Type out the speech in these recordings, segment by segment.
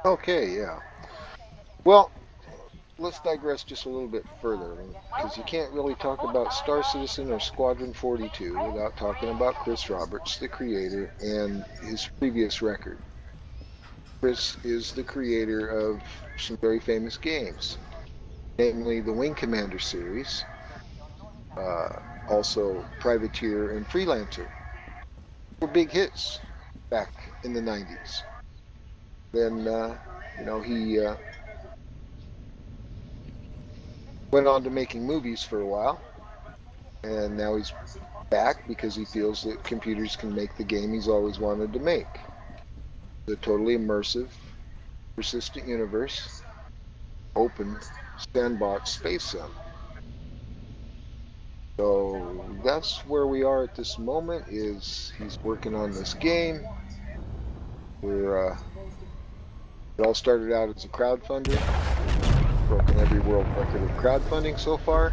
Okay, yeah. Well, let's digress just a little bit further, because you can't really talk about Star Citizen or Squadron 42 without talking about Chris Roberts, the creator, and his previous record. Chris is the creator of some very famous games, namely the Wing Commander series, uh, also Privateer and Freelancer, were big hits back in the 90s. Then, he went on to making movies for a while, and now he's back because he feels that computers can make the game he's always wanted to make. The totally immersive, persistent universe, open sandbox space sim. So that's where we are at this moment. Is he's working on this game. It all started out as a crowdfunder, broken every world record of crowdfunding so far,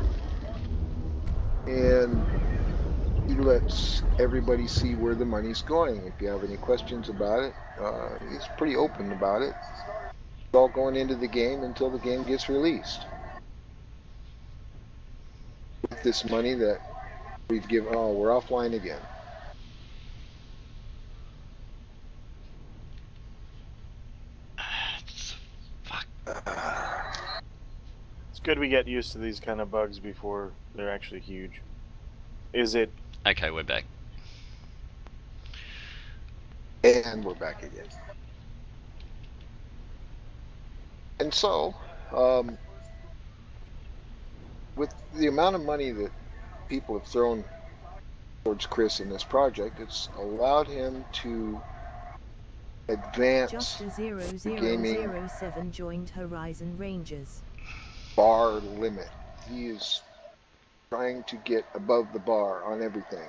and he lets everybody see where the money's going. If you have any questions about it, he's pretty open about it. It's all going into the game until the game gets released. With this money that we've given, oh, we're offline again. Fuck. It's good we get used to these kind of bugs before they're actually huge. Is it? Okay, we're back. And we're back again. And so, with the amount of money that people have thrown towards Chris in this project, it's allowed him to advance Just a the gaming 0007 joined Horizon Rangers. bar limit. He is trying to get above the bar on everything.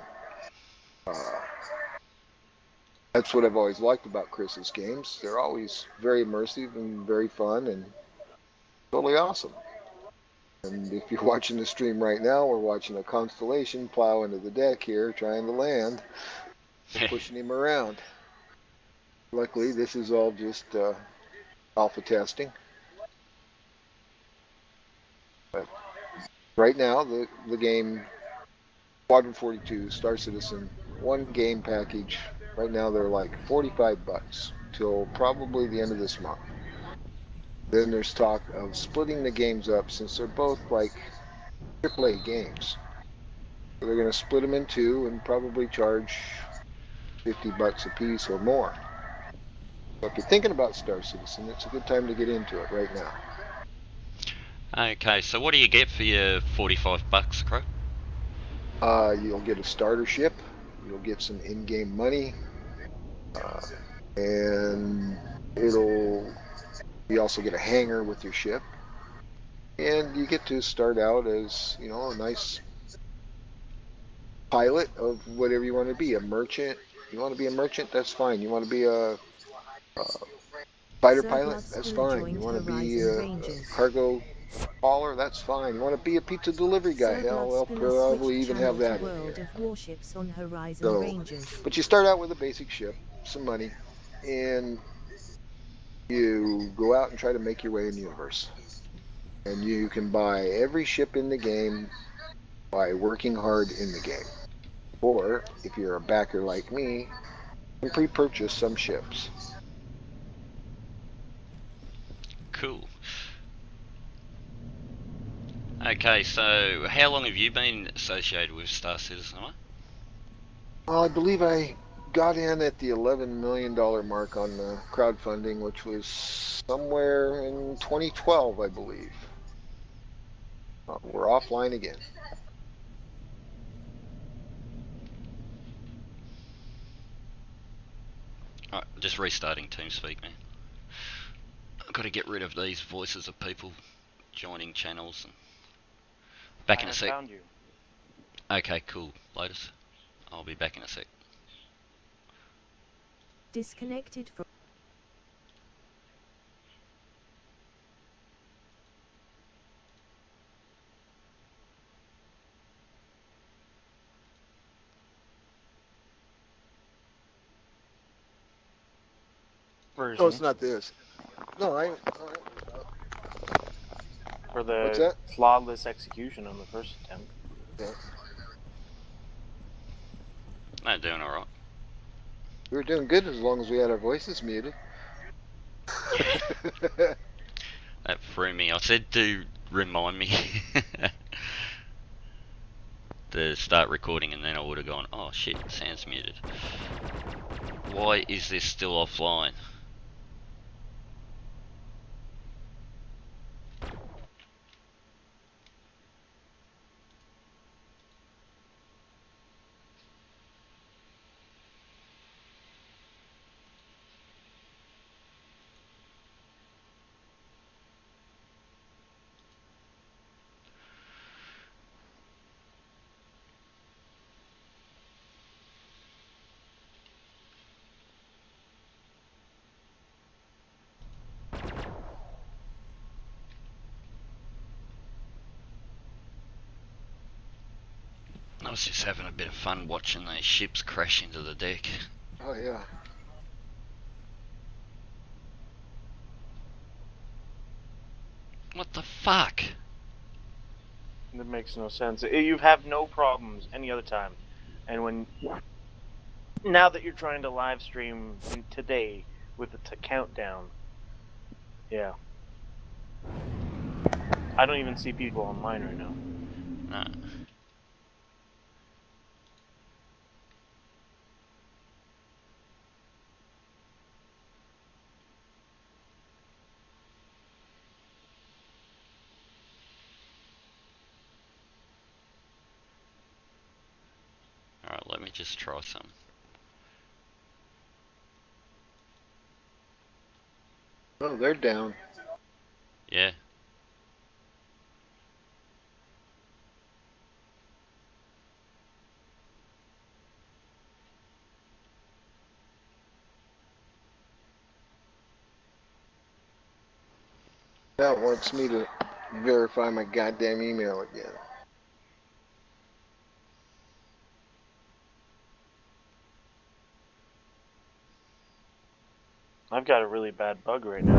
That's what I've always liked about Chris's games. They're always very immersive and very fun and totally awesome. And if you're watching the stream right now, we're watching a constellation plow into the deck here, trying to land. We're pushing him around. Luckily, this is all just alpha testing. But right now, the game Squadron 42, Star Citizen, one game package. Right now, they're like $45 till probably the end of this month. Then there's talk of splitting the games up since they're both like AAA games. So they're going to split them in two and probably charge $50 a piece or more. So if you're thinking about Star Citizen, it's a good time to get into it right now. Okay, so what do you get for your $45, Crow? You'll get a starter ship, you'll get some in-game money, and you also get a hangar with your ship, and you get to start out as a nice pilot of whatever you want to be. A merchant. You want to be a merchant? That's fine. You want to be a fighter pilot? That's fine. You want to be a cargo hauler? That's fine. You want to be a pizza delivery guy? Hell, they'll probably even have that in here. Warships on Horizon So, Rangers. but you start out with a basic ship, some money, and you go out and try to make your way in the universe. And you can buy every ship in the game by working hard in the game. Or, if you're a backer like me, you can pre-purchase some ships. Cool. Okay, so how long have you been associated with Star Citizen? Well, I believe I got in at the $11 million mark on the crowdfunding, which was somewhere in 2012, I believe. We're offline again. Alright, just restarting Teamspeak, man. I've got to get rid of these voices of people joining channels. Back in a sec. I found you. Okay, cool, Lotus. I'll be back in a sec. Disconnected from Version. No, it's not this. No, For what's the that? flawless execution on the first attempt. Yeah. No, doing alright. We were doing good as long as we had our voices muted. That threw me. I said to remind me to start recording, and then I would have gone, oh shit, sound's muted. Why is this still offline? I was just having a bit of fun watching those ships crash into the deck. Oh yeah. What the fuck? That makes no sense. You have no problems any other time. And when... Now that you're trying to live stream today with the countdown... Yeah. I don't even see people online right now. No. Alright, let me just try some. Oh, they're down. Yeah. Now it wants me to verify my goddamn email again. I've got a really bad bug right now.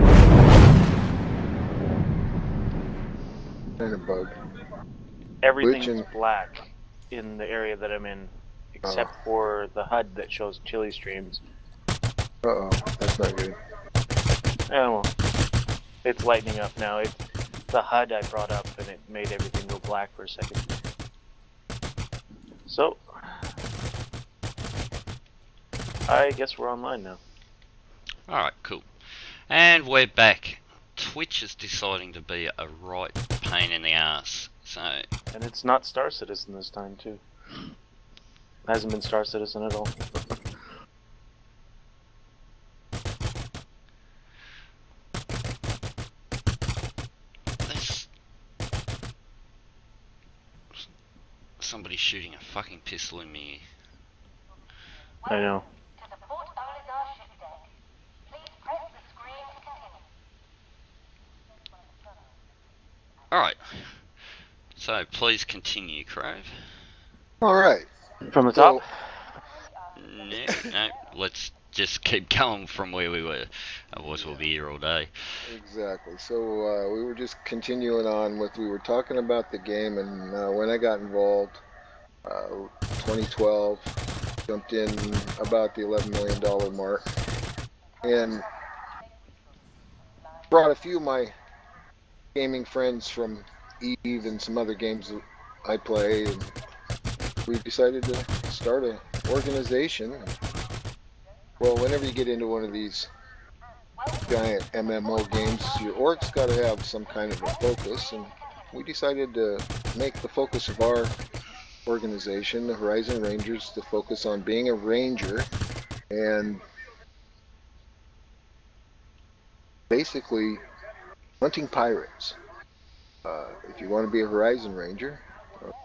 Kind of bug. Everything's Glitching. black in the area that I'm in, except for the HUD that shows chili streams. Uh-oh, that's not good. Oh, well, it's lightening up now. It's the HUD I brought up, and it made everything go black for a second. So, I guess we're online now. Alright, cool. And we're back. Twitch is deciding to be a right pain in the ass. So, And it's not Star Citizen this time, too. Hasn't been Star Citizen at all. there's somebody shooting a fucking pistol in me. I know. To support Oligar ship deck, please press the screen to continue. Alright. So, please continue, Krobe. Alright. From the So, top? No, let's just keep going from where we were. Otherwise we'll be here all day. exactly. So we were just continuing on with, we were talking about the game, and when I got involved, 2012, jumped in about the $11 million mark, and brought a few of my gaming friends from Eve and some other games that I play, and we decided to start an organization. Well, whenever you get into one of these giant MMO games, your org's got to have some kind of a focus, and we decided to make the focus of our organization, the Horizon Rangers, to focus on being a ranger and basically hunting pirates. If you want to be a Horizon Ranger,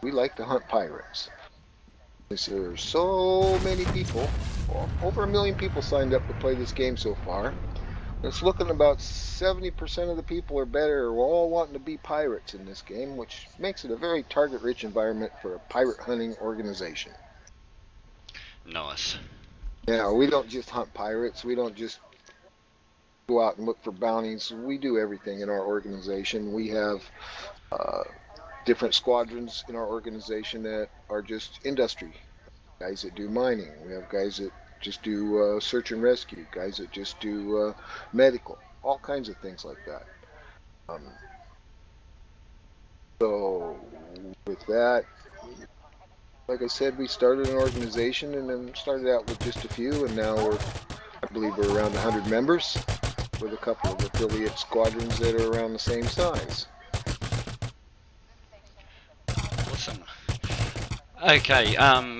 we like to hunt pirates. There's so many people, well, over 1 million people signed up to play this game so far. It's looking about 70% of the people or better are all wanting to be pirates in this game, which makes it a very target-rich environment for a pirate hunting organization. Nice. Now, we don't just hunt pirates. We don't just go out and look for bounties. We do everything in our organization. We have different squadrons in our organization that are just industry. Guys that do mining. We have guys that just do search and rescue. Guys that just do medical. All kinds of things like that. So with that, like I said, we started an organization and then started out with just a few, and now I believe we're around 100 members with a couple of affiliate squadrons that are around the same size. Awesome. Okay,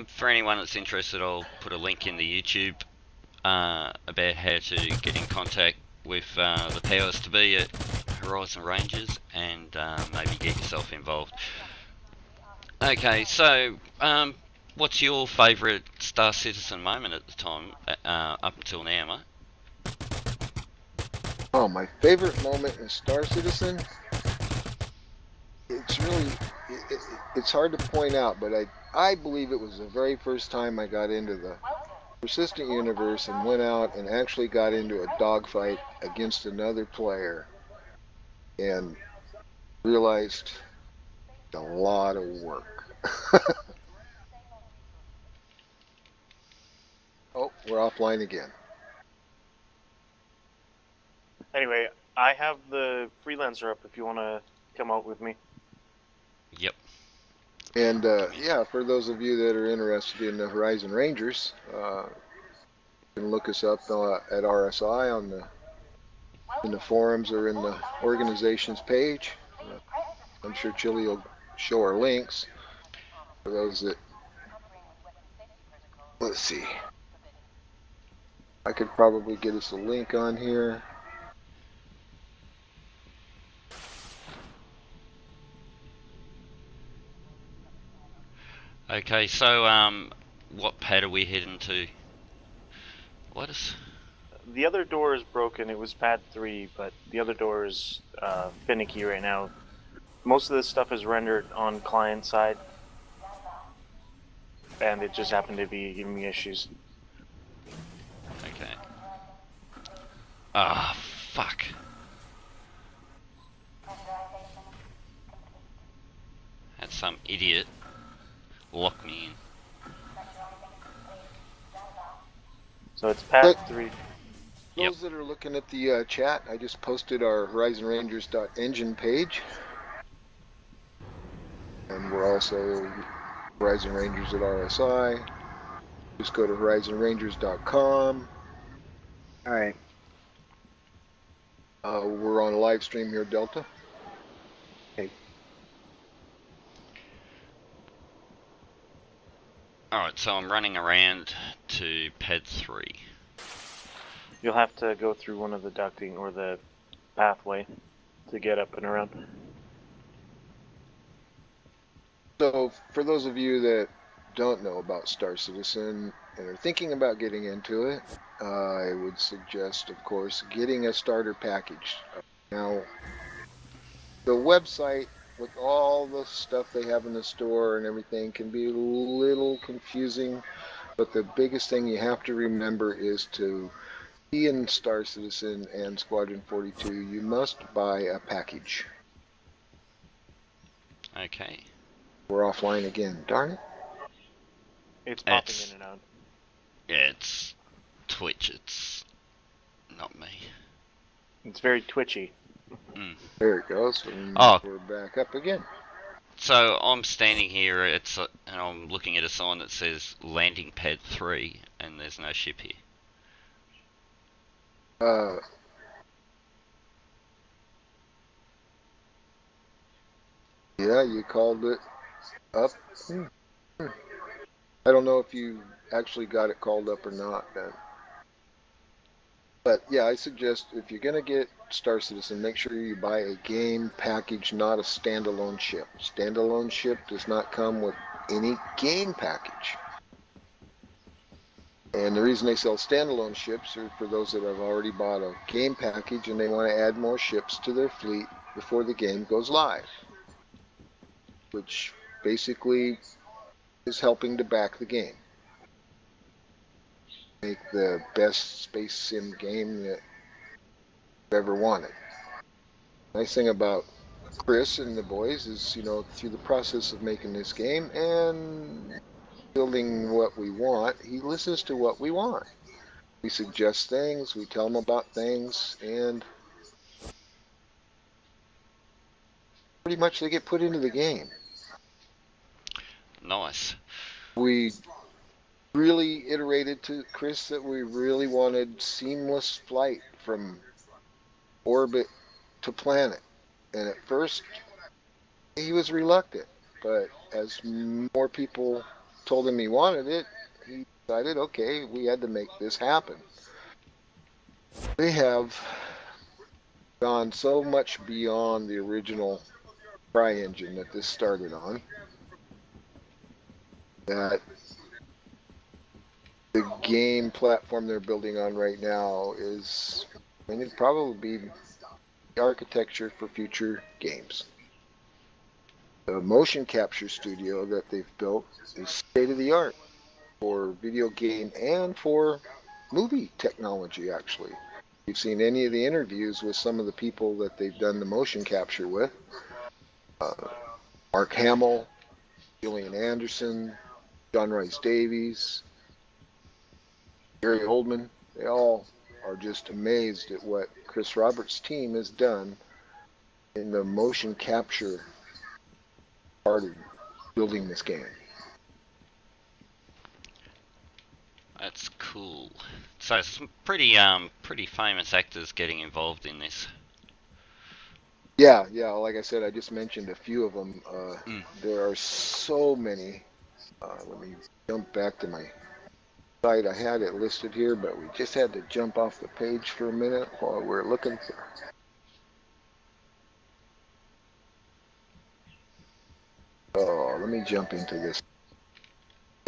for anyone that's interested, I'll put a link in the YouTube about how to get in contact with the powers to be at Horizon Rangers and maybe get yourself involved. Okay, so what's your favourite Star Citizen moment at the time, up until now, mate? Oh, my favorite moment in Star Citizen? It's really, it's hard to point out, but I believe it was the very first time I got into the persistent universe and went out and actually got into a dogfight against another player and realized a lot of work. Oh, we're offline again. Anyway, I have the freelancer up if you want to come out with me. Yep. And yeah, for those of you that are interested in the Horizon Rangers, you can look us up at RSI in the forums or in the organization's page. I'm sure Chili will show our links for those that. Let's see. I could probably get us a link on here. Okay, so what pad are we heading to? Lotus? The other door is broken. It was pad 3, but the other door is finicky right now. Most of this stuff is rendered on client side, and it just happened to be giving me issues. Okay. Ah, fuck. Had some idiot lock me in. So it's pad 3. Those that are looking at the chat, I just posted our HorizonRangers.engine page. And we're also Horizon Rangers at RSI. Just go to HorizonRangers.com. Alright. We're on a live stream here, Delta. Okay. Alright, so I'm running around to pad 3. You'll have to go through one of the ducting or the pathway to get up and around. So for those of you that don't know about Star Citizen and are thinking about getting into it, I would suggest, of course, getting a starter package. Now, the website with all the stuff they have in the store and everything can be a little confusing, but the biggest thing you have to remember is to be in Star Citizen and Squadron 42, you must buy a package. Okay. We're offline again. Darn it. It's popping It's- in and out. Yeah, it's Twitch, it's not me. It's very twitchy. There it goes. And Oh. we're back up again. So I'm standing here, and I'm looking at a sign that says landing pad 3, and there's no ship here. Yeah, you called it up. I don't know if you actually got it called up or not, Ben. But yeah, I suggest if you're gonna get Star Citizen, make sure you buy a game package, not a standalone ship. Standalone ship does not come with any game package. And the reason they sell standalone ships are for those that have already bought a game package and they want to add more ships to their fleet before the game goes live. Which basically is helping to back the game. Make the best space sim game that ever wanted. Nice thing about Chris and the boys is, through the process of making this game and building what we want, he listens to what we want. We suggest things, we tell him about things, and pretty much they get put into the game. Nice. We really iterated to Chris that we really wanted seamless flight from orbit to planet. And at first, he was reluctant, but as more people told him he wanted it, he decided, okay, we had to make this happen. They have gone so much beyond the original engine that this started on that the game platform they're building on right now is, it'd probably be the architecture for future games. The motion capture studio that they've built is state of the art for video game and for movie technology, actually. If you've seen any of the interviews with some of the people that they've done the motion capture with, Mark Hamill, Gillian Anderson, John Rhys Davies, Gary Oldman, they all are just amazed at what Chris Roberts' team has done in the motion capture part of building this game. That's cool. So some pretty famous actors getting involved in this. Yeah, like I said, I just mentioned a few of them. There are so many. Let me jump back to my site. I had it listed here, but we just had to jump off the page for a minute while we're looking for. Oh, let me jump into this.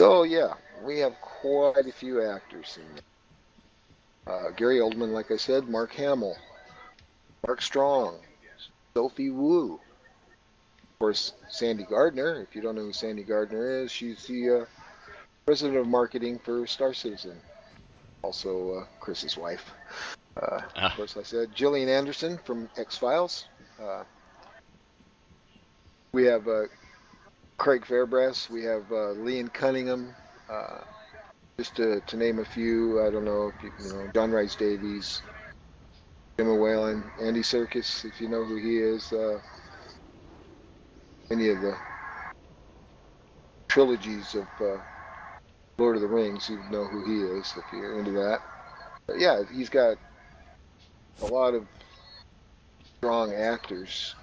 So yeah, we have quite a few actors in there. Gary Oldman, like I said, Mark Hamill, Mark Strong, Sophie Wu, of course, Sandy Gardner. If you don't know who Sandy Gardner is, she's the president of marketing for Star Citizen, also Chris's wife. Of course, I said Gillian Anderson from X-Files. We have Craig Fairbrass. We have Leon Cunningham. Just to name a few, I don't know if you know John Rhys Davies, Jim Whalen, Andy Serkis, if you know who he is. Any of the trilogies of Lord of the Rings, you know who he is if you're into that. But yeah, he's got a lot of strong actors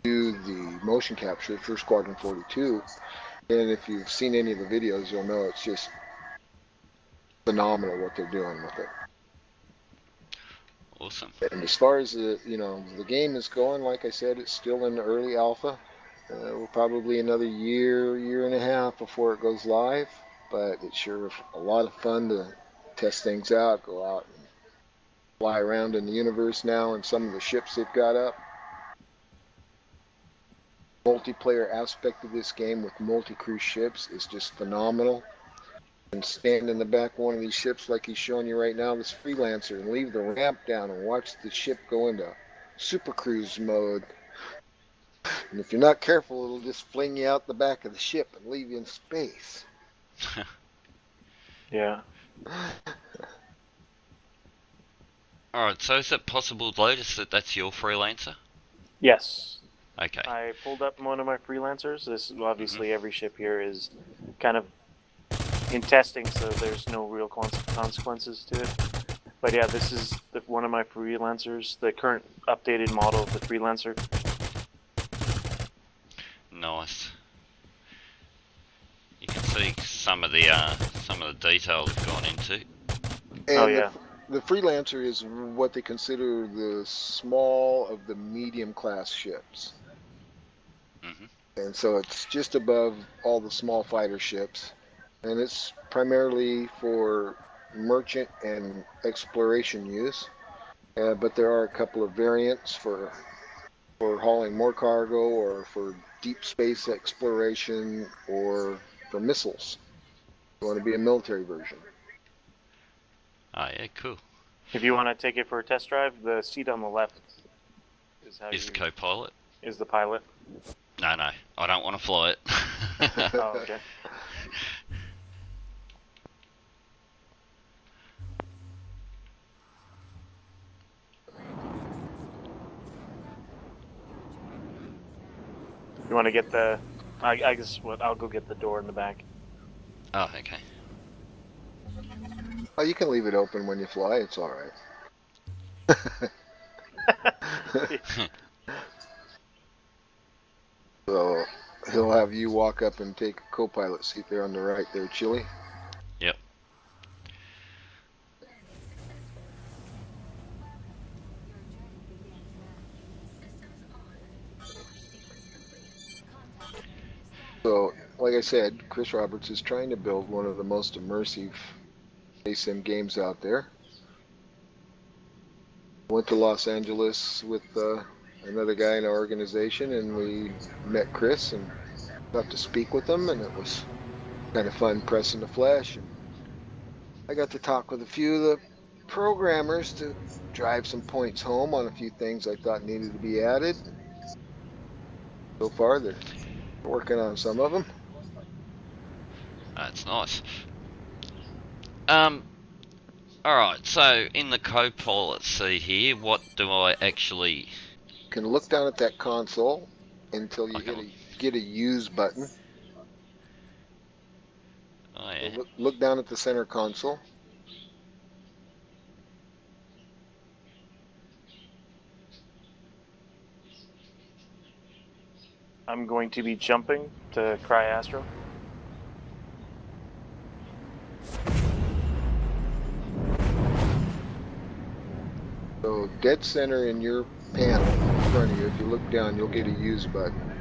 do the motion capture for Squadron 42. And if you've seen any of the videos, you'll know it's just phenomenal what they're doing with it. Awesome. And as far as the game is going, like I said, it's still in the early alpha. We're probably another year and a half before it goes live. But it's sure a lot of fun to test things out, go out and fly around in the universe now, and some of the ships they've got up. Multiplayer aspect of this game with multi-crew ships is just phenomenal. And stand in the back of one of these ships like he's showing you right now, this freelancer, and leave the ramp down and watch the ship go into super cruise mode. And if you're not careful, it'll just fling you out the back of the ship and leave you in space. Yeah. Alright, so is it possible, Lotus, that that's your freelancer? Yes. Okay. I pulled up one of my freelancers. This obviously every ship here is kind of in testing, so there's no real consequences to it. But yeah, this is one of my freelancers, the current updated model of the freelancer. Nice. You can see some of the detail they've gone into. And Oh yeah. The freelancer is what they consider the small of the medium class ships. And so it's just above all the small fighter ships. And it's primarily for merchant and exploration use. But there are a couple of variants for hauling more cargo, or for deep space exploration, or for missiles. You want to be a military version. Oh yeah, cool. If you want to take it for a test drive, the seat on the left is how Is the you co-pilot? is the pilot. No, I don't want to fly it. Oh, okay. You want to get the? I guess what? I'll go get the door in the back. Oh, okay. Oh, you can leave it open when you fly. It's all right. So he'll have you walk up and take a co-pilot seat there on the right there, Chili. Yep. So, like I said, Chris Roberts is trying to build one of the most immersive sim games out there. Went to Los Angeles with another guy in our organization, and we met Chris and got to speak with him, and it was kind of fun pressing the flesh. And I got to talk with a few of the programmers to drive some points home on a few things I thought needed to be added. So far, they're working on some of them. That's nice. Alright, so in the co-pilot seat here, what do I actually... You can look down at that console until you Okay. get a use button. Oh, yeah. So look down at the center console. I'm going to be jumping to Cry Astro. So dead center in your panel in front of you, if you look down, you'll get a use button.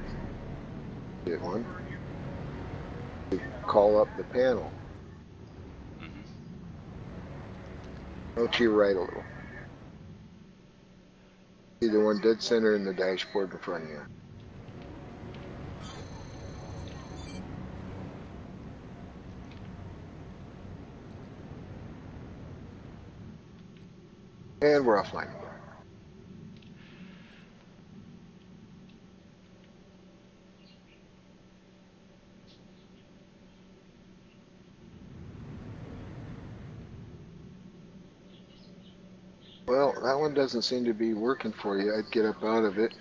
Hit one. You call up the panel. Mm-hmm. Go to your right a little. See the one dead center in the dashboard in front of you. And we're offline. Well, that one doesn't seem to be working for you. I'd get up out of it.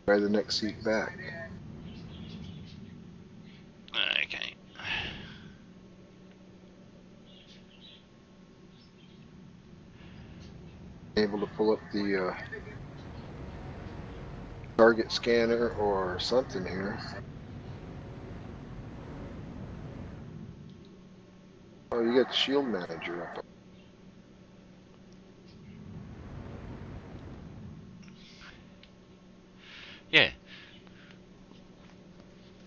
Try the next seat back. Okay. Able to pull up the target scanner or something here. Oh, you got the shield manager up. Yeah.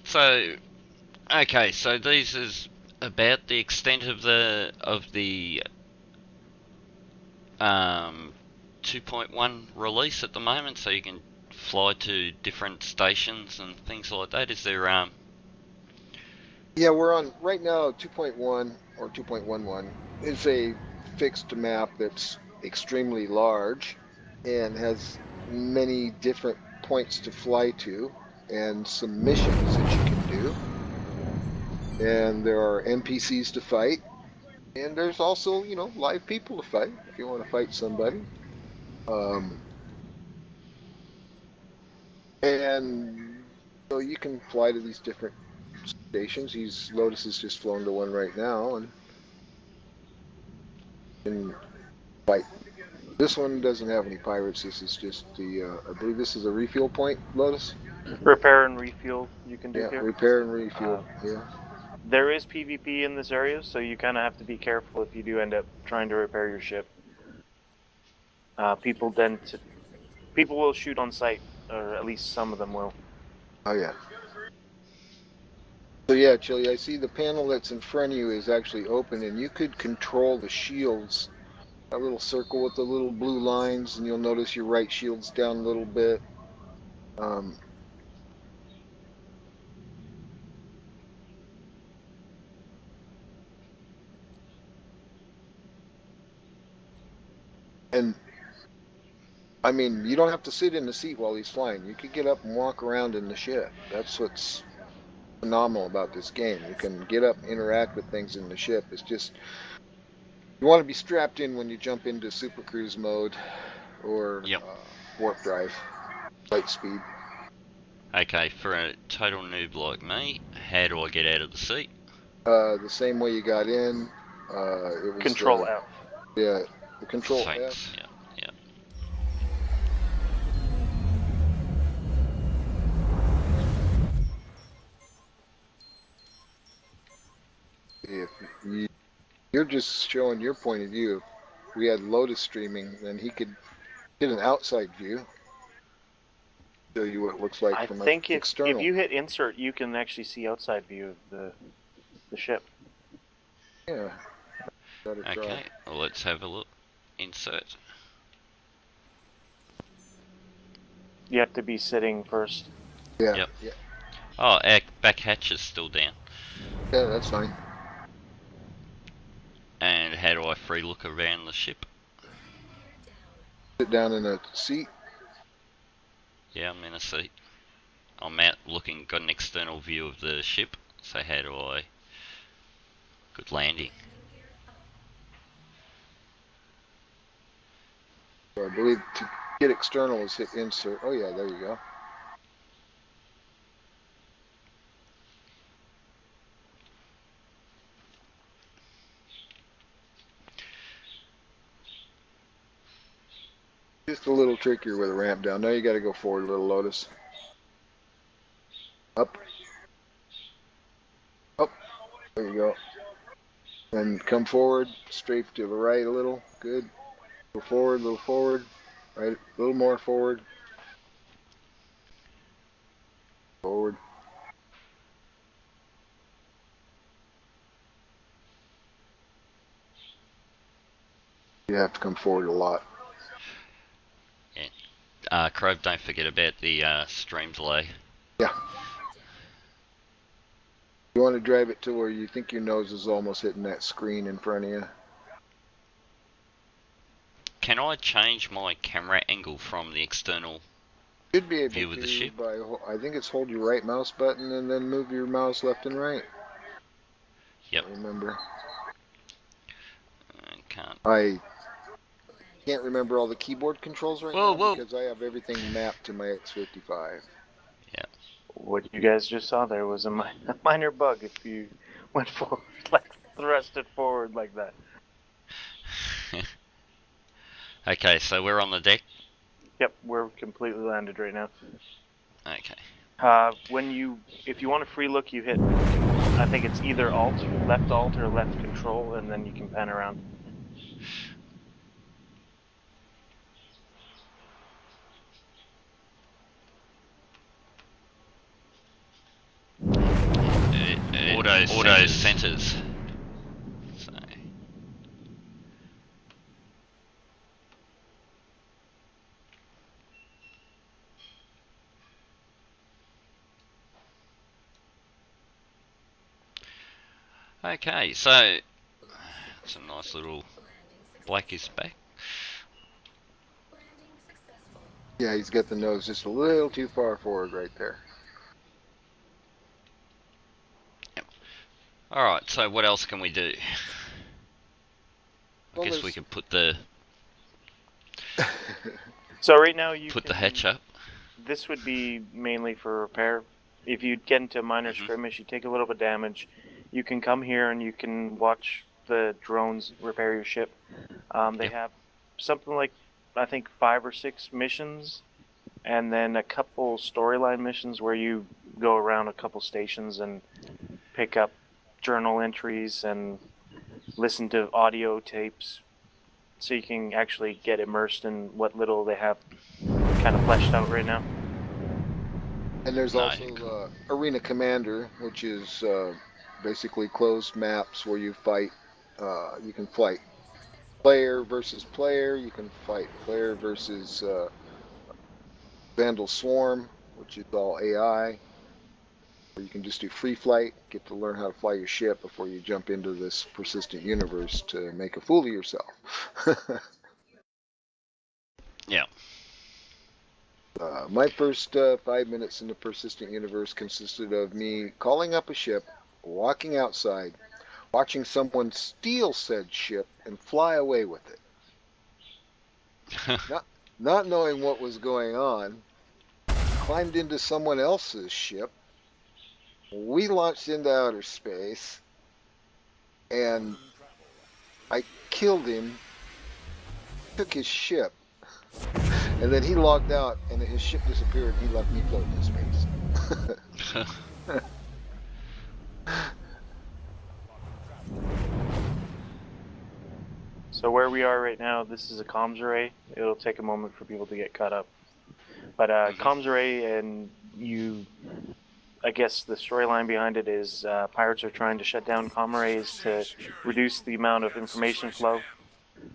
So, okay, so these is about the extent of the 2.1 release at the moment, so you can fly to different stations and things like that. Is there Yeah, we're on right now 2.1 or 2.11. It's a fixed map that's extremely large and has many different points to fly to and some missions that you can do. And there are NPCs to fight. And there's also, live people to fight if you want to fight somebody. And so you can fly to these different stations. Lotus has just flown to one right now and can fight. This one doesn't have any pirates. This is just I believe this is a refuel point, Lotus? Repair and refuel you can do Yeah, here. repair and refuel. Yeah. There is PvP in this area, so you kind of have to be careful if you do end up trying to repair your ship. People will shoot on sight, or at least some of them will. Oh, yeah. So, yeah, Chili, I see the panel that's in front of you is actually open, and you could control the shields. That little circle with the little blue lines, and you'll notice your right shield's down a little bit. And I mean, you don't have to sit in the seat while he's flying. You could get up and walk around in the ship. That's what's phenomenal about this game. You can get up and interact with things in the ship. It's just you want to be strapped in when you jump into super cruise mode or Yep. warp drive, light speed. Okay, for a total noob like me, how do I get out of the seat? The same way you got in. It was Control F. Yeah, the control F. Thanks. Yeah, yeah. If you're just showing your point of view, if we had Lotis streaming, then he could get an outside view. Show you what it looks like I from think external. if you hit insert, you can actually see outside view of the ship. Yeah. Gotta try. Okay, well, let's have a look. Insert. You have to be sitting first. Yeah. Yep. Yeah. Oh, our back hatch is still down. Yeah, that's fine. And how do I free look around the ship? Sit down in a seat. Yeah, I'm in a seat. I'm out looking, got an external view of the ship. So how do I... Good landing. So I believe to get external is hit insert. Oh yeah, there you go. Just a little trickier with a ramp down. Now you got to go forward a little, Lotus. Up. Up. There you go. And come forward, straight to the right a little. Good. Go forward, a little forward. Right, a little more forward. Forward. You have to come forward a lot. Krobe, don't forget about the stream delay. Yeah. You want to drive it to where you think your nose is almost hitting that screen in front of you. Can I change my camera angle from the external Should be able view of the to ship? by, I think it's hold your right mouse button and then move your mouse left and right. Yep. I remember. I can't. I can't remember all the keyboard controls right Whoa, now whoa. because I have everything mapped to my X55. What you guys just saw there was a minor bug if you went forward, like thrusted forward like that. Okay, so we're on the deck. Yep, we're completely landed right now. Okay. If you want a free look, you hit, I think it's either Alt or left Control, and then you can pan around. Auto centers. So. Okay, so it's a nice little black is back. Yeah, he's got the nose just a little too far forward right there. Alright, so what else can we do? I Well, guess we could put the So right now you put can, the hatch up. This would be mainly for repair. If you get into a minor skirmish, you take a little bit of damage, you can come here and you can watch the drones repair your ship. They have something like, I think, 5 or 6 missions, and then a couple storyline missions where you go around a couple stations and pick up journal entries and listen to audio tapes, so you can actually get immersed in what little they have kind of fleshed out right now. And there's Nice. also Arena Commander, which is basically closed maps where you fight. You can fight player versus player. You can fight player versus Vandal Swarm, which is all AI. Or you can just do free flight, get to learn how to fly your ship before you jump into this persistent universe to make a fool of yourself. Yeah. My first 5 minutes in the persistent universe consisted of me calling up a ship, walking outside, watching someone steal said ship and fly away with it. Not knowing what was going on, climbed into someone else's ship. We launched into outer space, and I killed him, took his ship, and then he logged out, and his ship disappeared, and he left me floating in space. So where we are right now, this is a comms array. It'll take a moment for people to get caught up. But comms array, and you, I guess the storyline behind it is pirates are trying to shut down comm arrays to reduce the amount of information flow.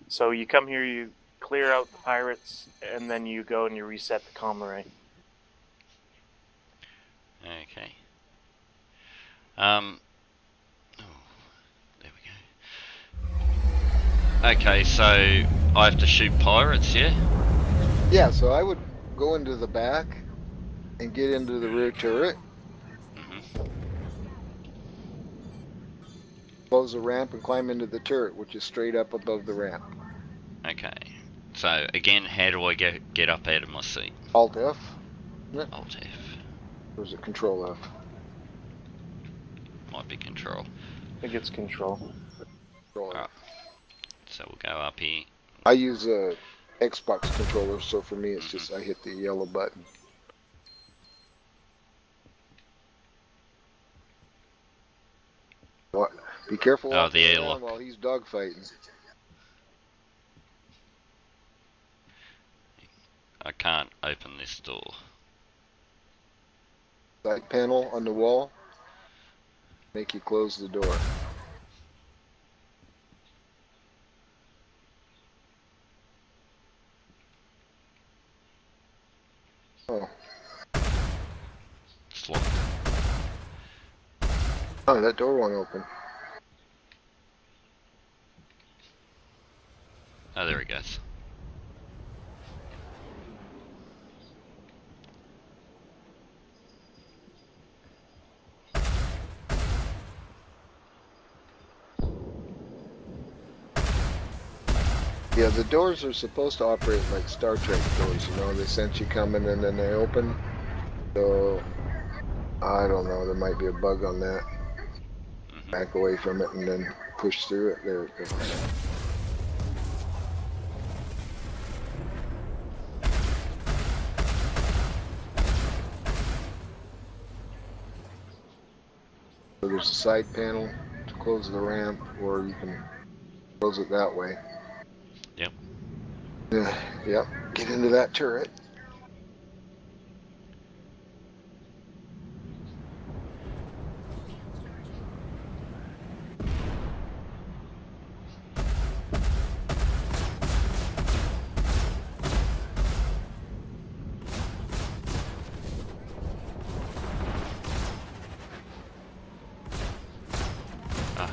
So you come here, you clear out the pirates, and then you go and you reset the comm array. Okay. Oh, there we go. Okay, so I have to shoot pirates, yeah? Yeah, so I would go into the back and get into the rear turret, close the ramp, and climb into the turret, which is straight up above the ramp. Okay. So again, how do I get up out of my seat? Alt F. Alt F. Or is it Control F? Might be control. I think it's control. Control F. Alright. So we'll go up here. I use a Xbox controller, so for me it's just I hit the yellow button. What? Be careful Oh, walking the around airlock. while he's dogfighting. I can't open this door. Side panel on the wall. Make you close the door. Oh. It's locked. Oh, that door won't open. Oh, there it goes. Yeah, the doors are supposed to operate like Star Trek doors, you know, they sense you coming and then they open. So, I don't know, there might be a bug on that. Back away from it and then push through it. There it goes. So there's a side panel to close the ramp, or you can close it that way. Yep. Yep, get into that turret. Ah.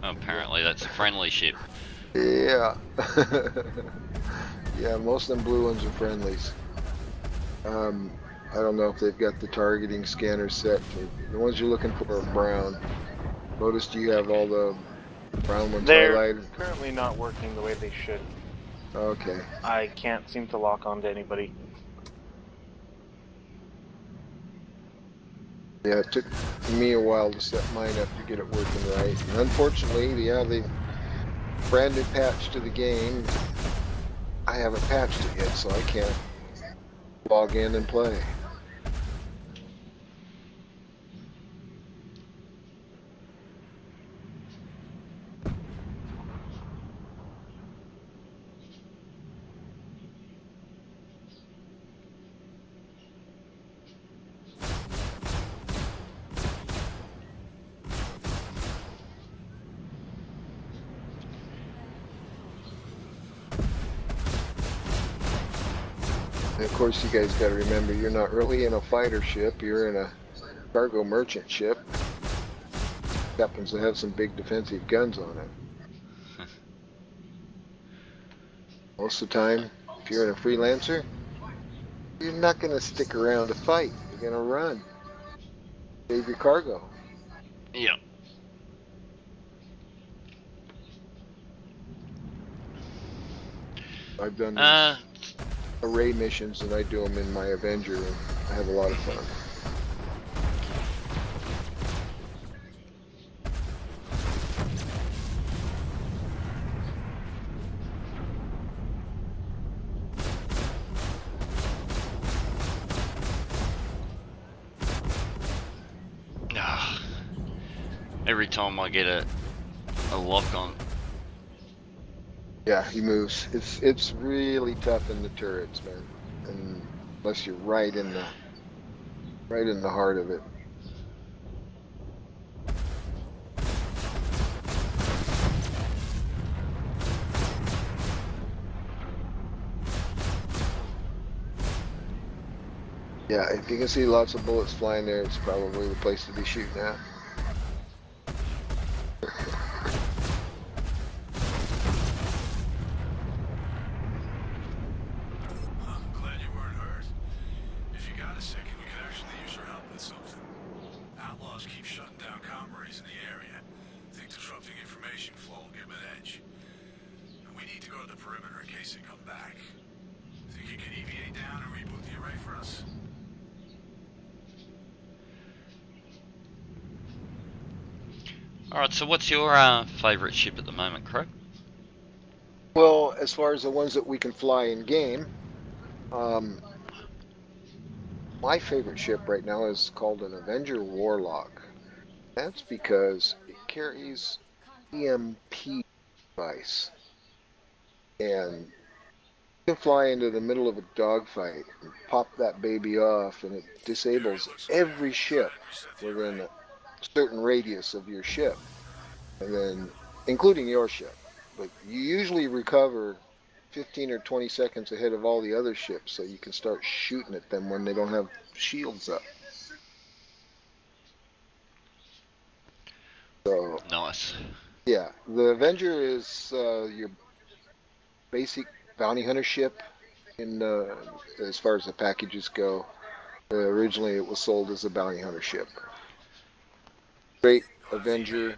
Oh, apparently that's a friendly ship. Yeah. Yeah, most of them blue ones are friendlies. I don't know if they've got the targeting scanner set. The ones you're looking for are brown. Lotis, do you have all the brown ones They're highlighted? currently not working the way they should. Okay. I can't seem to lock onto anybody. Yeah, it took me a while to set mine up to get it working right. And unfortunately, yeah, they brand new patch to the game. I haven't patched it yet, so I can't log in and play. And of course, you guys got to remember, you're not really in a fighter ship. You're in a cargo merchant ship. Happens to have some big defensive guns on it. Most of the time, if you're in a freelancer, you're not going to stick around to fight. You're going to run. Save your cargo. Yep. I've done these array missions, and I do them in my Avenger, and I have a lot of fun. Every time I get a lock on. Yeah, he moves. It's really tough in the turrets, man. And unless you're right in the heart of it. Yeah, if you can see lots of bullets flying there, it's probably the place to be shooting at. Alright, so what's your favourite ship at the moment, Krobe? Well, as far as the ones that we can fly in game, my favorite ship right now is called an Avenger Warlock. That's because it carries EMP device, and you can fly into the middle of a dogfight and pop that baby off, and it disables every ship within a certain radius of your ship, and then including your ship. But you usually recover 15 or 20 seconds ahead of all the other ships, so you can start shooting at them when they don't have shields up. So Nice. yeah, the Avenger is your basic bounty hunter ship. In as far as the packages go, originally it was sold as a bounty hunter ship. Great Avenger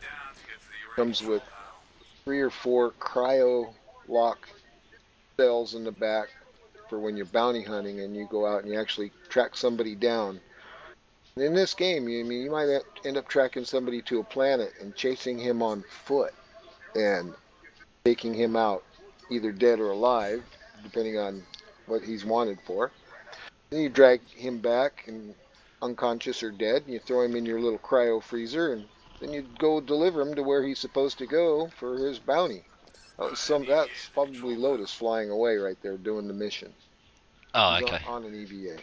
comes with 3 or 4 cryo lock cells in the back for when you're bounty hunting and you go out and you actually track somebody down. And in this game, you might end up tracking somebody to a planet and chasing him on foot and taking him out, either dead or alive, depending on what he's wanted for. Then you drag him back and unconscious or dead, and you throw him in your little cryo freezer, and then you go deliver him to where he's supposed to go for his bounty. That's probably Lotis flying away right there doing the mission. Oh, He's okay. on an EVA.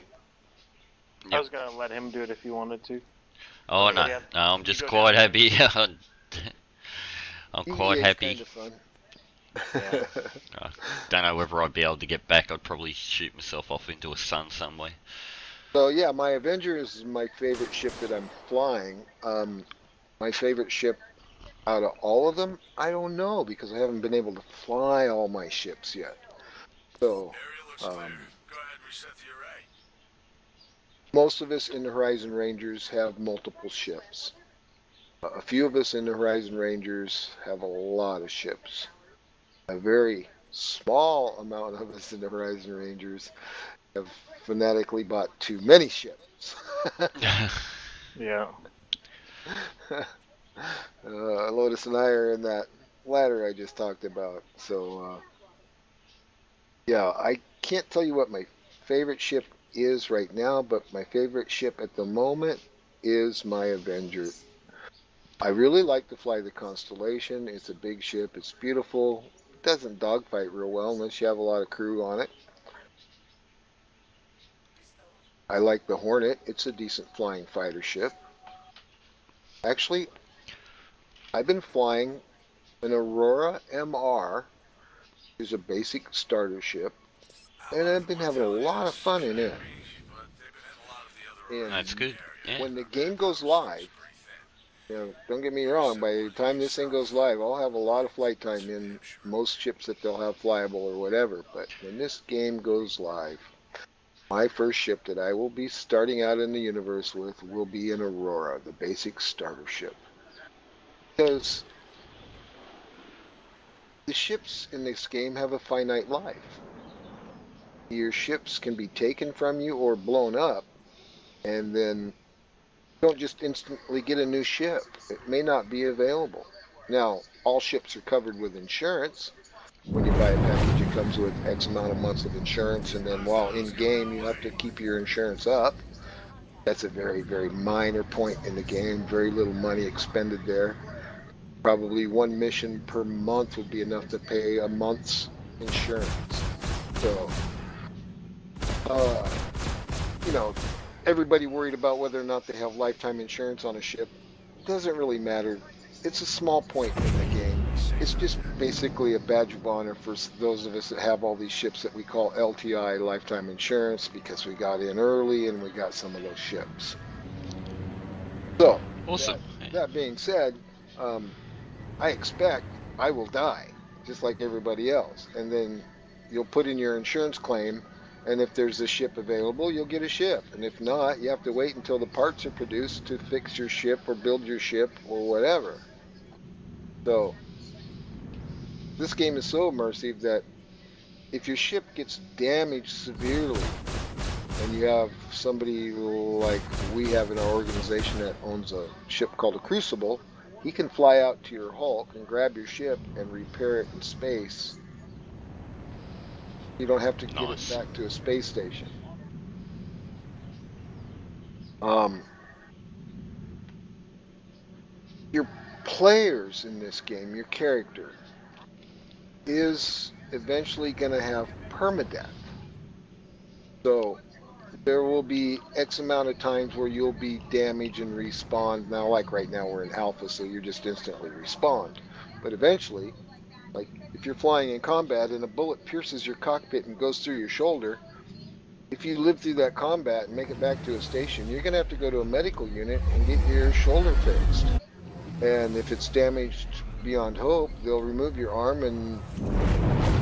I was gonna let him do it if he wanted to. Oh, no. Yeah. No, I'm just quite happy. I'm quite EVA is happy. kind of fun. Yeah. I don't know whether I'd be able to get back. I'd probably shoot myself off into a sun somewhere. So yeah, my Avenger is my favorite ship that I'm flying. My favorite ship out of all of them, I don't know, because I haven't been able to fly all my ships yet. So most of us in the Horizon Rangers have multiple ships. A few of us in the Horizon Rangers have a lot of ships. A very small amount of us in the Horizon Rangers have fanatically bought too many ships. Yeah. Lotus and I are in that ladder I just talked about. So, yeah, I can't tell you what my favorite ship is right now, but my favorite ship at the moment is my Avenger. I really like to fly the Constellation. It's a big ship. It's beautiful. It doesn't dogfight real well unless you have a lot of crew on it. I like the Hornet. It's a decent flying fighter ship. Actually, I've been flying an Aurora MR, which is a basic starter ship. and I've been having a lot of fun in it. And That's good. Yeah. when the game goes live, don't get me wrong, by the time this thing goes live, I'll have a lot of flight time in most ships that they'll have flyable or whatever. But when this game goes live, my first ship that I will be starting out in the universe with will be an Aurora, the basic starter ship. Because the ships in this game have a finite life. Your ships can be taken from you or blown up, and then don't just instantly get a new ship. It may not be available. Now, all ships are covered with insurance. When you buy a package, it comes with X amount of months of insurance, and then while in game, you have to keep your insurance up. That's a very, very minor point in the game. Very little money expended there. Probably one mission per month would be enough to pay a month's insurance. So, everybody worried about whether or not they have lifetime insurance on a ship. Doesn't really matter. It's a small point in the game. It's just basically a badge of honor for those of us that have all these ships that we call LTI, lifetime insurance, because we got in early and we got some of those ships. So, Awesome. that being said, I expect I will die, just like everybody else. And then you'll put in your insurance claim, and if there's a ship available, you'll get a ship. And if not, you have to wait until the parts are produced to fix your ship or build your ship or whatever. So, this game is so immersive that if your ship gets damaged severely, and you have somebody like we have in our organization that owns a ship called a Crucible, he can fly out to your Hulk and grab your ship and repair it in space. You don't have to get it back to a space station. Your players in this game, your character, is eventually going to have permadeath. So there will be X amount of times where you'll be damaged and respawned. Now, like right now, we're in alpha, so you're just instantly respawned. But eventually, like if you're flying in combat and a bullet pierces your cockpit and goes through your shoulder, if you live through that combat and make it back to a station, you're going to have to go to a medical unit and get your shoulder fixed. And if it's damaged beyond hope, they'll remove your arm, and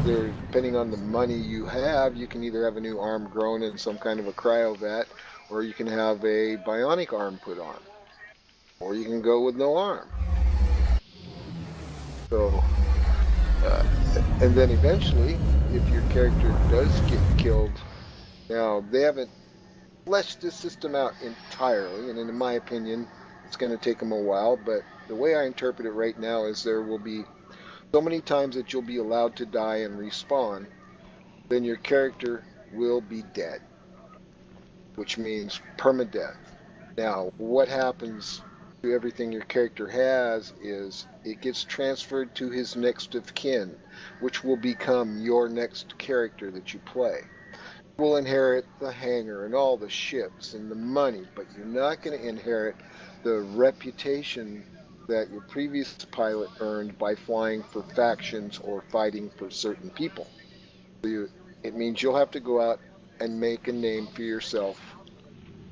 depending on the money you have, you can either have a new arm grown in some kind of a cryo vat, or you can have a bionic arm put on, or you can go with no arm. So, and then eventually, if your character does get killed, now they haven't fleshed this system out entirely, and in my opinion, it's going to take them a while, but the way I interpret it right now is there will be so many times that you'll be allowed to die and respawn, then your character will be dead, which means permadeath. Now, what happens to everything your character has is it gets transferred to his next of kin, which will become your next character that you play. You will inherit the hangar and all the ships and the money, but you're not going to inherit the reputation that your previous pilot earned by flying for factions or fighting for certain people. So it means you'll have to go out and make a name for yourself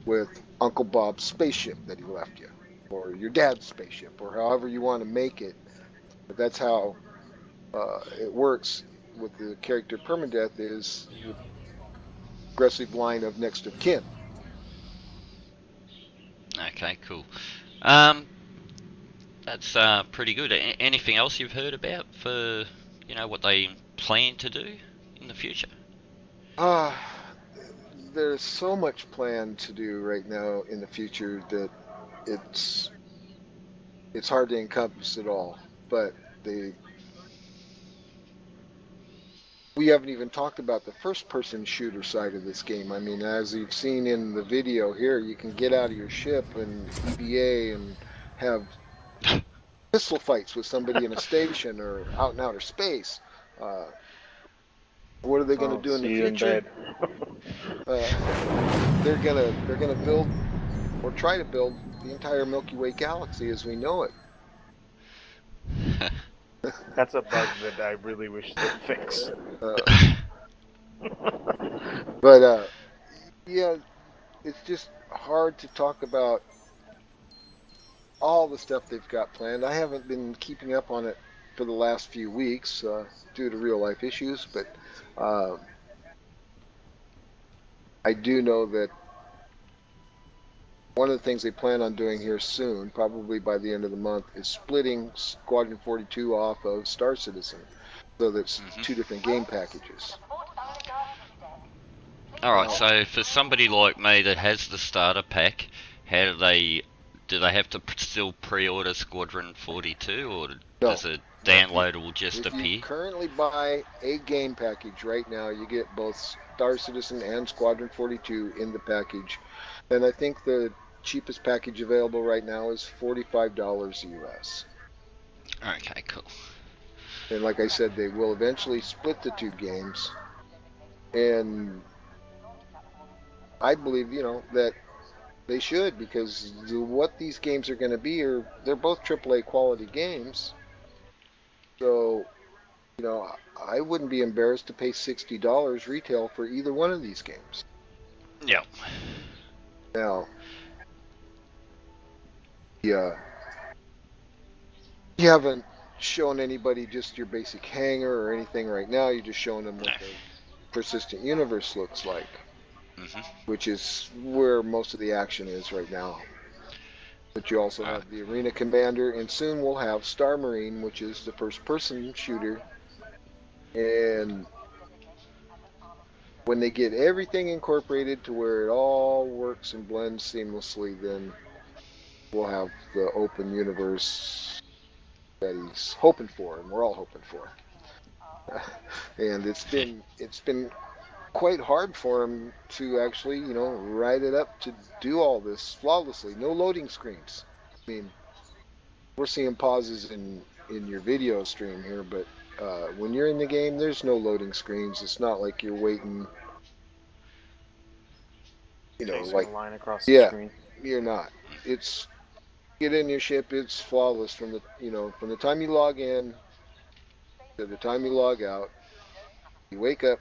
with Uncle Bob's spaceship that he left you, or your dad's spaceship, or however you want to make it. But that's how it works with the character permadeath, is the aggressive line of next of kin. Okay, cool. That's pretty good. Anything else you've heard about for, what they plan to do in the future? There's so much planned to do right now in the future that it's hard to encompass it all. But we haven't even talked about the first-person shooter side of this game. I mean, as you've seen in the video here, you can get out of your ship and EVA and have pistol fights with somebody in a station or out in outer space. What are they going to do in the future? They're gonna build or try to build the entire Milky Way galaxy as we know it. That's a bug that I really wish they'd fix. But yeah, it's just hard to talk about all the stuff they've got planned. I haven't been keeping up on it for the last few weeks due to real life issues, but I do know that one of the things they plan on doing here soon, probably by the end of the month, is splitting Squadron 42 off of Star Citizen, so that's two different game packages. Alright, so for somebody like me that has the starter pack, how do they have to still pre-order Squadron 42, or does a downloadable just If appear? you currently buy a game package right now, you get both Star Citizen and Squadron 42 in the package. And I think the cheapest package available right now is $45 US. Okay, cool. And like I said, they will eventually split the two games. And I believe, that they should, because what these games are going to be they're both AAA quality games. So, I wouldn't be embarrassed to pay $60 retail for either one of these games. Yep. Now, yeah, you haven't shown anybody just your basic hangar or anything right now. You're just showing them what the persistent universe looks like, which is where most of the action is right now. But you also have the Arena Commander, and soon we'll have Star Marine, which is the first-person shooter. And when they get everything incorporated to where it all works and blends seamlessly, then we'll have the open universe that he's hoping for, and we're all hoping for. And it's been quite hard for him to actually, write it up to do all this flawlessly. No loading screens. I mean, we're seeing pauses in your video stream here, but when you're in the game, there's no loading screens. It's not like you're waiting, like a line across the screen. You're not. It's get in your ship. It's flawless from the time you log in to the time you log out. You wake up.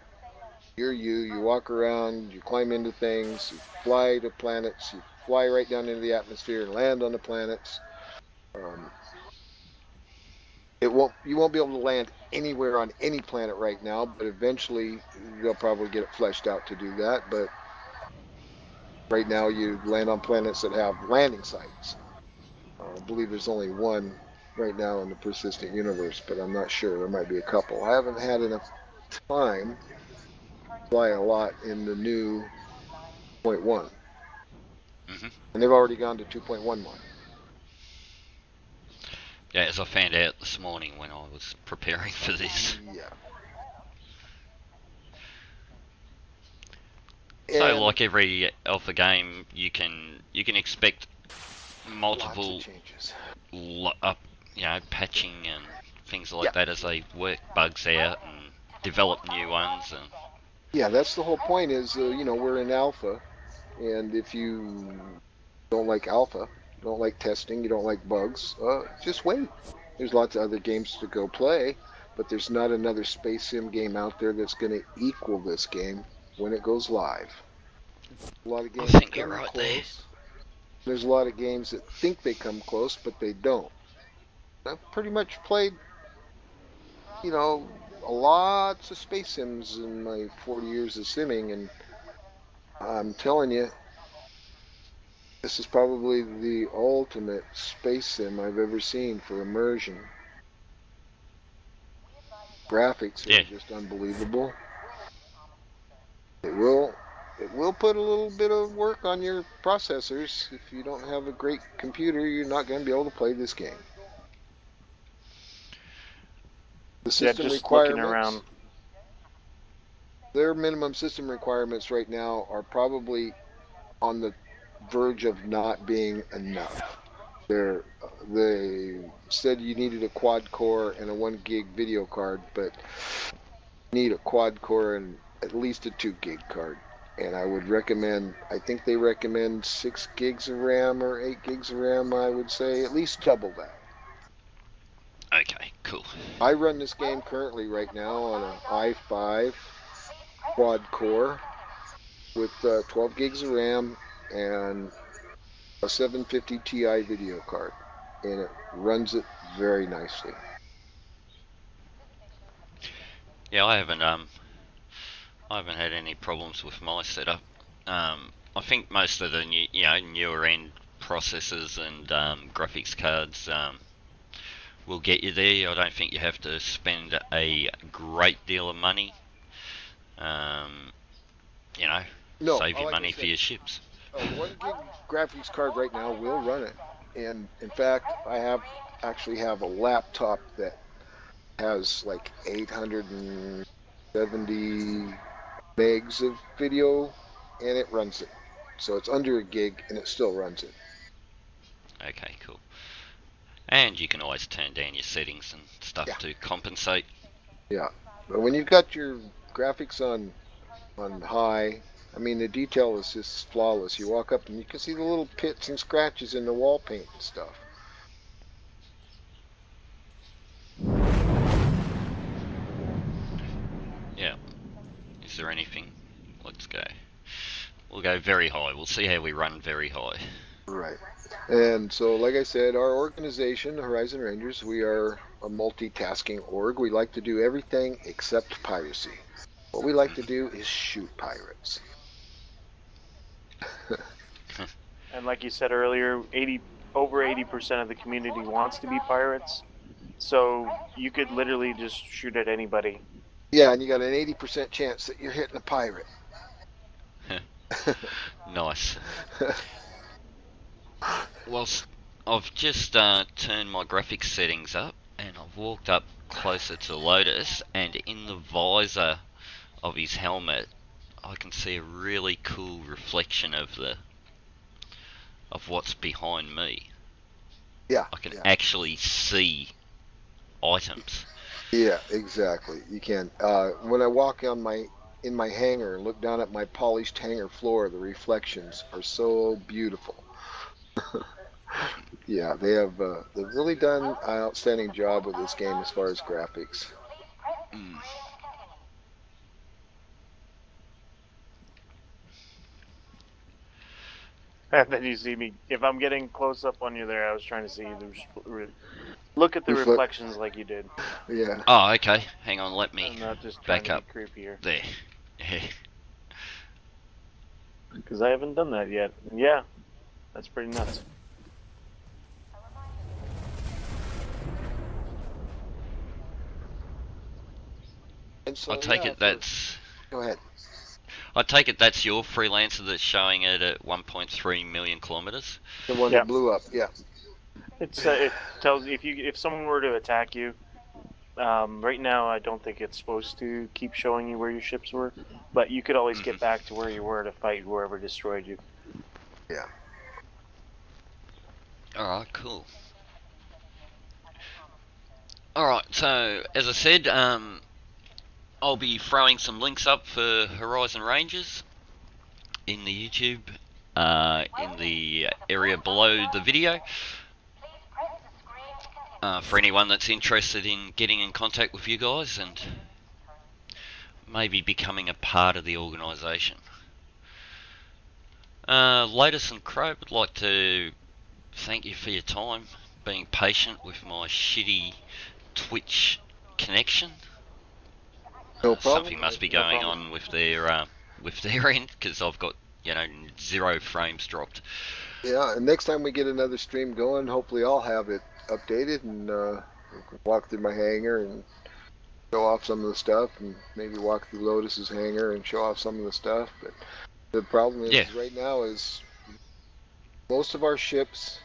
You walk around, you climb into things, you fly to planets, you fly right down into the atmosphere and land on the planets. You won't be able to land anywhere on any planet right now, but eventually they'll probably get it fleshed out to do that. But right now you land on planets that have landing sites. I believe there's only one right now in the persistent universe, but I'm not sure. There might be a couple. I haven't had enough time fly a lot in the new 0.1. And they've already gone to 2.11. Yeah, as I found out this morning when I was preparing for this. Yeah. So, like every alpha game, you can expect multiple changes. Patching and things like that as they work bugs out and develop new ones. And yeah, that's the whole point. Is we're in alpha, and if you don't like alpha, don't like testing, you don't like bugs, just wait. There's lots of other games to go play, but there's not another space sim game out there that's going to equal this game when it goes live. A lot of games I think you're right close. there. There's a lot of games that think they come close, but they don't. I've pretty much played, lots of space sims in my 40 years of simming, and I'm telling you, this is probably the ultimate space sim I've ever seen for immersion. Graphics are just unbelievable. It will put a little bit of work on your processors. If you don't have a great computer, you're not going to be able to play this game. The system requirements, their minimum system requirements right now are probably on the verge of not being enough. They said you needed a quad core and a 1 gig video card, but you need a quad core and at least a 2 gig card. And I think they recommend 6 gigs of RAM or 8 gigs of RAM, I would say, at least double that. Okay, cool. I run this game currently right now on an i5 quad core, with 12 gigs of RAM and a 750 Ti video card, and it runs it very nicely. Yeah, I haven't had any problems with my setup. I think most of the newer end processors and graphics cards will get you there. I don't think you have to spend a great deal of money. No, Save your like I money for said, your chips. a 1 gig graphics card right now will run it. And in fact, I actually have a laptop that has like 870 megs of video, and it runs it. So it's under a gig, and it still runs it. Okay, cool. And you can always turn down your settings and stuff to compensate. Yeah, but when you've got your graphics on high, I mean the detail is just flawless. You walk up and you can see the little pits and scratches in the wall paint and stuff. Yeah. Is there anything? Let's go. We'll go very high. We'll see how we run very high. Right. And so, like I said, our organization, the Horizon Rangers, we are a multitasking org. We like to do everything except piracy. What we like to do is shoot pirates. And like you said earlier, over 80% of the community wants to be pirates. So you could literally just shoot at anybody. Yeah, and you got an 80% chance that you're hitting a pirate. Nice. Well, I've just turned my graphics settings up, and I've walked up closer to Lotis, and in the visor of his helmet, I can see a really cool reflection of what's behind me. Yeah. I can actually see items. Yeah, exactly. You can. When I walk in my hangar and look down at my polished hangar floor, the reflections are so beautiful. Yeah, they've really done an outstanding job with this game as far as graphics. Mm. And then you see me. If I'm getting close up on you there, I was trying to see look at the reflections like you did. Yeah. Oh, okay. Hang on, let me I'm not just trying back to up. be creepier. There. Yeah. Because I haven't done that yet. And yeah, that's pretty nuts. And so, I take yeah, it that's. Go ahead. I take it that's your freelancer that's showing it at 1.3 million kilometers. The one Yeah. that blew up. Yeah. It tells if someone were to attack you. Right now, I don't think it's supposed to keep showing you where your ships were, but you could always get back to where you were to fight whoever destroyed you. Yeah. Alright, cool. Alright, so as I said, I'll be throwing some links up for Horizon Rangers in the YouTube, in the area below the video. For anyone that's interested in getting in contact with you guys and maybe becoming a part of the organisation. Lotis and Krobe, would like to thank you for your time, being patient with my shitty Twitch connection. No problem. Something must be going on with their end, because I've got 0 frames dropped. Yeah, and next time we get another stream going, hopefully I'll have it updated and walk through my hangar and show off some of the stuff, and maybe walk through Lotus's hangar and show off some of the stuff. But the problem is right now is most of our ships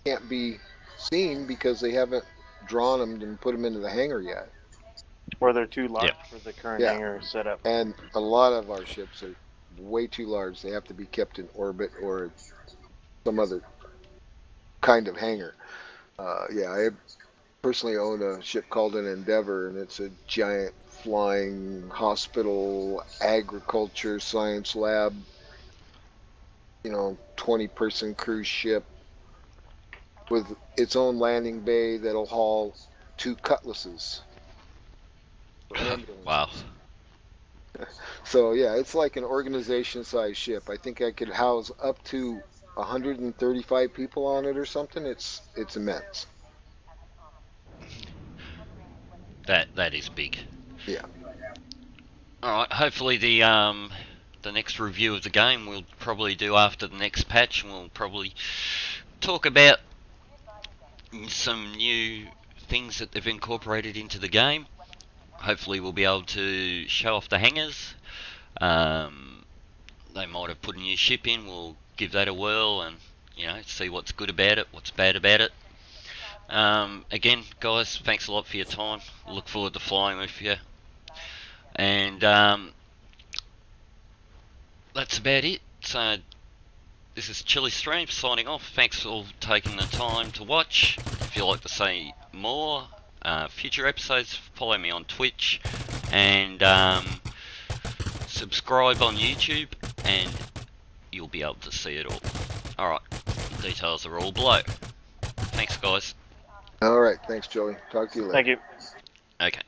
can't be seen because they haven't drawn them and put them into the hangar yet. Or they're too large for the current hangar setup. And a lot of our ships are way too large. They have to be kept in orbit or some other kind of hangar. I personally own a ship called an Endeavor, and it's a giant flying hospital, agriculture, science lab, 20-person cruise ship with its own landing bay that'll haul 2 cutlasses. Wow. So yeah, it's like an organization-sized ship. I think I could house up to 135 people on it or something. It's immense. That is big. Yeah. Alright, hopefully the next review of the game we'll probably do after the next patch, and we'll probably talk about some new things that they've incorporated into the game. Hopefully we'll be able to show off the hangars. They might have put a new ship in, we'll give that a whirl and, you know, see what's good about it, what's bad about it. Again, guys, thanks a lot for your time. Look forward to flying with you. And that's about it. So this is Chili Stream signing off. Thanks for taking the time to watch. If you'd like to see more future episodes, follow me on Twitch and subscribe on YouTube, and you'll be able to see it all. Alright, details are all below. Thanks, guys. All right. Thanks, Joey. Talk to you later. Thank you. Okay.